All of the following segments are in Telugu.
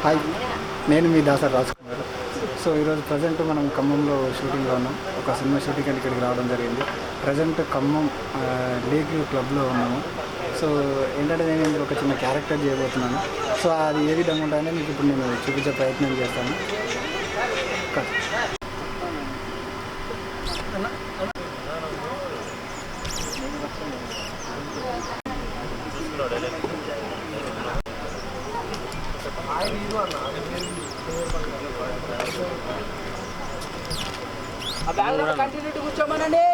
హాయ్, నేను మీ దాసర్ రాజకుమార్. సో ఈరోజు ప్రజెంట్ మనం ఖమ్మంలో షూటింగ్లో ఉన్నాం. ఒక సినిమా షూటింగ్ అని ఇక్కడికి రావడం జరిగింది. ప్రజెంట్ ఖమ్మం లీగ్ క్లబ్లో ఉన్నాము. సో ఏంటంటే నేను ఇందులో ఒక చిన్న క్యారెక్టర్ చేయబోతున్నాను. సో అది ఏ విధంగా ఉంటుందని మీకు ఇప్పుడు నేను చూపించే ప్రయత్నం చేస్తాను. కంటిన్యూటీ కూర్చోమనండి.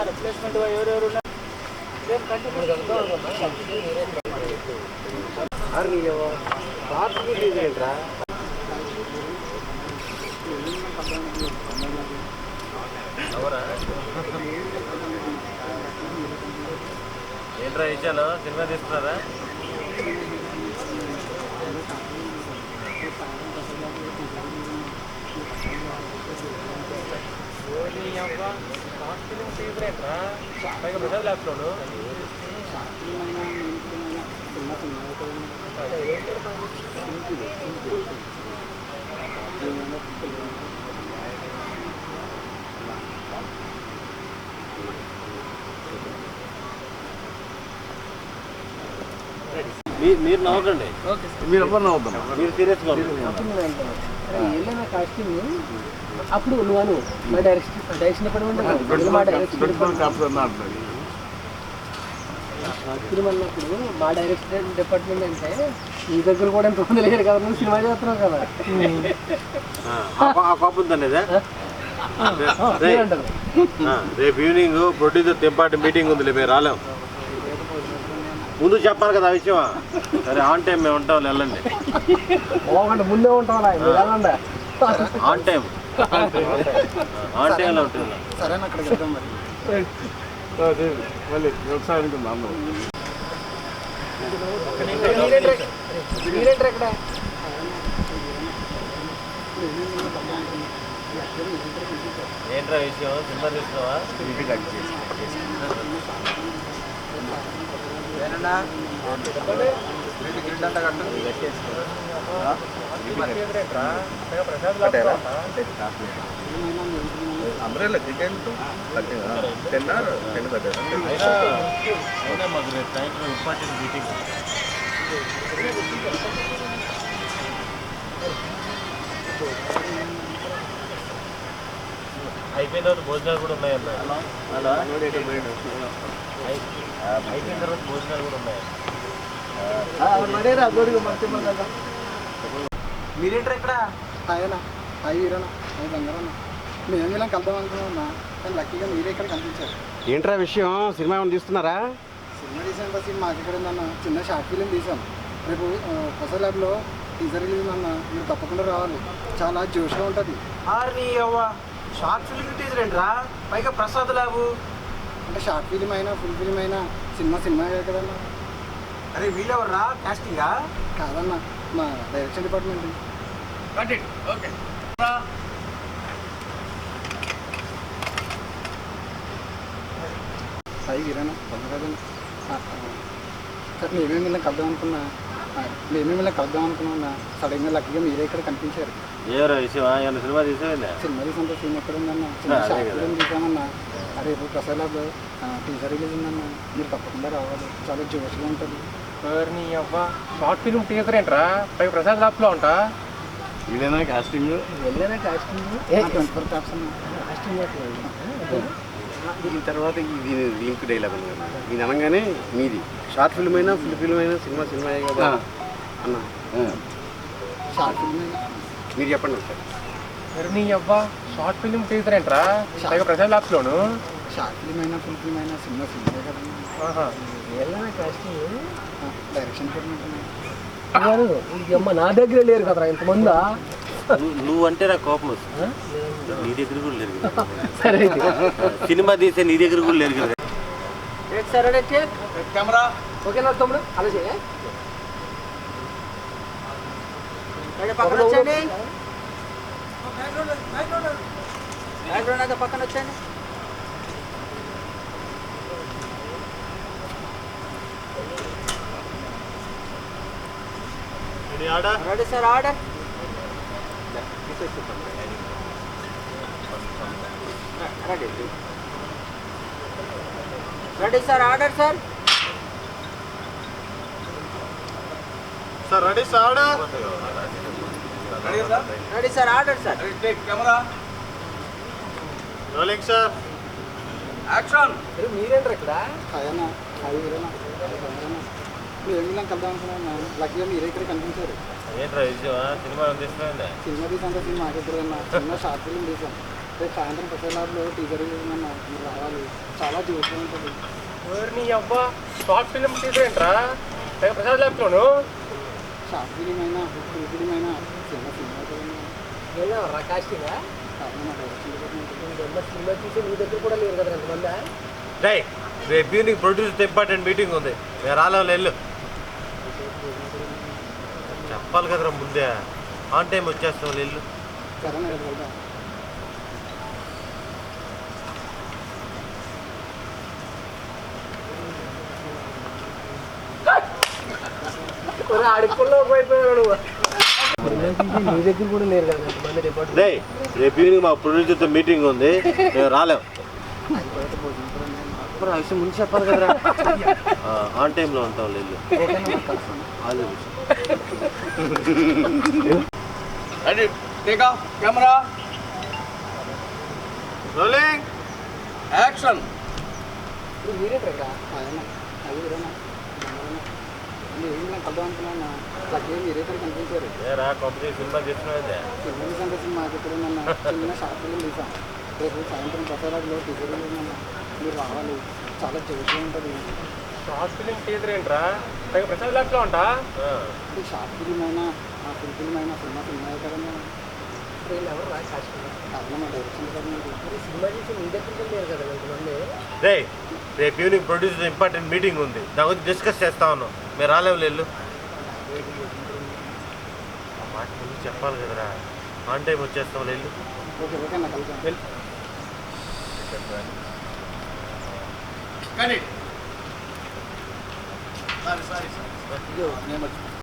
రిప్లేస్మెంట్ ఎవరెవరు ఉన్నారు? ఏంట్రా ఇచ్చాను సినిమా తీస్తున్నారా? ప్రసాద్ ల్యాబ్స్లోను మీరు నవ్వకండి, మీరు ఎవరు నవ్వుతాం, మీరు సీరియస్గా ఏమైనా కాస్ట్యూమ్ అప్పుడు నువ్వు మా డైరెక్షన్ డిపార్ట్మెంట్ మా డైరెక్షన్ మా డైరెక్షన్ డిపార్ట్మెంట్ అంటే నీ దగ్గర కూడా ఎంత మంది లేరు కదా, నువ్వు సినిమా చేస్తున్నావు కదా. రేపు ఈవినింగ్ ప్రొడ్యూసర్ తెంపాటి మీటింగ్ ఉంది, మేము రాలేము. ముందు చెప్పాలి కదా ఆ విషయం. సరే ఆన్ టైం మేము ఉంటాం, వెళ్ళండి. ముందే ఉంటాం వెళ్ళండి. ఆన్ టైం ఆన్ టైంలో ఉంటుంది. సరే అక్కడికి వెళ్దాం మరి. మళ్ళీ వ్యవసాయం అనుకుందాం. ఏంట్రా విషయం, సినిమా తీస్తున్నావా? అంబ్రెల్లా టికెట్ మాకు రేపు సాయంత్రం ఇంపార్టెంట్ మీటింగ్. అయిపోయిన తర్వాత భోజనాలు కూడా ఉన్నాయన్న. అయిపోయిన తర్వాత భోజనాలు కూడా ఉన్నాయన్న. మీరేంటారు ఇక్కడ? హాయనా, హాయ్ వీరనా, హాయ్ బంగారన్నా. మేము ఇలా కలుద్దాం అనుకున్నామన్నా, కానీ లక్కీగా మీరే ఇక్కడ కనిపించారు. ఏంట్రా విషయం, సినిమా ఏమైనా తీస్తున్నారా? సినిమా తీసాను సినిమా మాకు ఇక్కడ ఉందన్న. చిన్న షార్ట్ ఫిలిం తీసాం. రేపు ప్రసాద్ ల్యాబ్లో టీజర్ రిలీజ్ ఉందన్న, మీరు తప్పకుండా రావాలి. చాలా జోష్గా ఉంటుంది. షార్ట్ ఫిల్మ్ టీజర్ ఏంట్రా, పైగా ప్రసాద్ ల్యాబు అంటే షార్ట్ ఫిలిం అయినా ఫుల్ ఫిలిం అయినా సినిమా కదన్నా. అరే వీళ్ళెవర్రా, కాస్టింగా? కాదన్న, మా డైరెక్షన్ డిపార్ట్మెంట్. ఓకే సాయి వీరనా, బంగారాజన్. సార్ మేమేమి కలుద్దాం అనుకున్నా సడన్గా లక్కీగా మీరే ఇక్కడ కనిపించారు. ఏరా విషయం, ఏమన్నా సినిమా తీసావా? సినిమా తీసంటే సీన్ ఎక్కడ ఉందన్న, చిన్న షార్ట్ ఫిలిం తీసామన్నా. రేపు ప్రసాద్ ల్యాబ్ టీజర్ రిలీజ్ ఉందన్న, మీరు తప్పకుండా రావాలి. చాలా జోష్గా ఉంటుంది. షార్ట్ ఫిల్మ్ టీజర్ ఏంట్రా, పైగా ప్రసాద్ ల్యాబ్లో ఉంటా. వీళ్ళేనా కాస్టింగ్? 24 క్యాప్స్ అన్న. దీని తర్వాత ఇది లింక్ డైలాగ్ ఉంది కదా, ఇది అనగానే మీది షార్ట్ ఫిల్మ్ అయినా ఫుల్ ఫిల్మ్ అయినా సినిమా కదా అన్న. షార్ట్ ఫిల్మ్ అయినా మీరు చెప్పండి ఒకసారి. షార్ట్ ఫిల్మ్ టీజర్ ఏంట్రా, పైగా ప్రసాద్ ల్యాబ్స్లోను. షార్ట్ ఫిల్మ్ అయినా ఫుల్ ఫిల్మ్ అయినా సినిమా కదన్నా. Direction department. నా దగ్గర లేరు కదరా ఇంతమందా. నువ్వంటే నాకు కోపం వస్తుంది. నీ దగ్గర కూడా లేరు కదా. సరే సినిమా తీసే నీ దగ్గర కూడా లేరు కదా. కెమెరా ఓకేనా తమ్ముడు? అలా చేయ పక్కన వచ్చేయండి. బ్యాక్గ్రౌండ్ అయితే పక్కన వచ్చేయండి. Ready sir order ready sir order sir sir ready sir ready sir order sir rolling sir మీరేంటారు ఇక్కడ అయ్యన్నా అది వీరేనా మీరు ఏమి కలుద్దాం అనుకున్నాను లక్కీగా మీరే ఇక్కడ కనిపించారు ఏంట్రా విషయమా సినిమా తీసుకోండి సినిమా తీసంటే సినిమా మాకెదురన్నా సినిమా షార్ట్ ఫిల్మ్ తీసాం రేపు సాయంత్రం ప్రసాద్లో టీచర్ అన్నా మీరు రావాలి చాలా జోష్గా ఉంటుంది నీ అబ్బా షార్ట్ ఫిల్మ్ తీసేంట్రా ప్రసాద్ ల్యాబ్లోను షార్ట్ ఫిలిం అయినా ఫుల్ ఫిలిం అయినా సినిమా సినిమా వెళ్ళావరా కాస్టింగా మా డైరెక్షన్ డిపార్ట్మెంట్ సినిమా చూసి నీ దగ్గర కూడా లేరు కదా ఎంతమంది రేయ్ రేపు ఈవినింగ్ ప్రొడ్యూసర్ ఇంపార్టెంట్ మీటింగ్ ఉంది మేము రాలేము వెళ్ళు చెప్పాలి కదరా ముందే ఆన్ టైం వచ్చేస్తాం వెళ్ళు సరేనా వెళ్దాం ఆడిపోలో పోయిపోయాడు నీ దగ్గర కూడా లేరు కదా ఎంతమంది డిపార్ట్మెంట్ రేయ్ రేపు ఈవినింగ్ మా ప్రొడ్యూసర్తో మీటింగ్ ఉంది మేము రాలేము ఆ విషయం ముందు చెప్పాలి కదరా ఆన్ టైంలో ఉంటాం వెళ్ళు ఓకేనా నాకు కలుస్తాను all ready take off camera rolling action. మీరేంటారు ఇక్కడ అయ్యన్నా అది వీరేనా మీరు ఏమి కలుద్దాం అనుకున్నాను లక్కీగా మీరే ఇక్కడ కనిపించారు ఏరా కంపెనీ సినిమా తీసుకున్నదే సినిమా తీసంటే సినిమా మాకెదురన్నా చిన్న షార్ట్ ఫిల్మ్ తీసాం రేపు సాయంత్రం ప్రసాద్లో టీచర్ మీరు రావాలి చాలా జోష్గా ఉంటుంది షార్ట్ ఫిలిం థియేటర్ ఏంట్రా ప్రసాద్ ల్యాబ్లో ఉంటా ఇది షార్ట్ ఫిలిం అయినా ఫుల్ ఫిలిం అయినా సినిమా సినిమా కదన్నా ఎవరు రా కాస్టింగ్ కాదన్నా మా డైరెక్షన్ డిపార్ట్మెంట్ సినిమా చూసి నీ దగ్గర కూడా లేరు కదా ఎంతమంది రేయ్ రేపు ఈవినింగ్ ప్రొడ్యూసర్ ఇంపార్టెంట్ మీటింగ్ ఉంది దాని గురించి డిస్కస్ చేస్తా ఉన్నాం మీరు రాలేము వెళ్ళు ఆ మాట ముందు చెప్పాలి కదరా ఆన్ టైం వచ్చేస్తాం వెళ్ళు ఓకే ఓకే నాకు వెళ్తాను కానీ సారీ సారీ సార్ ఇదిగో నేను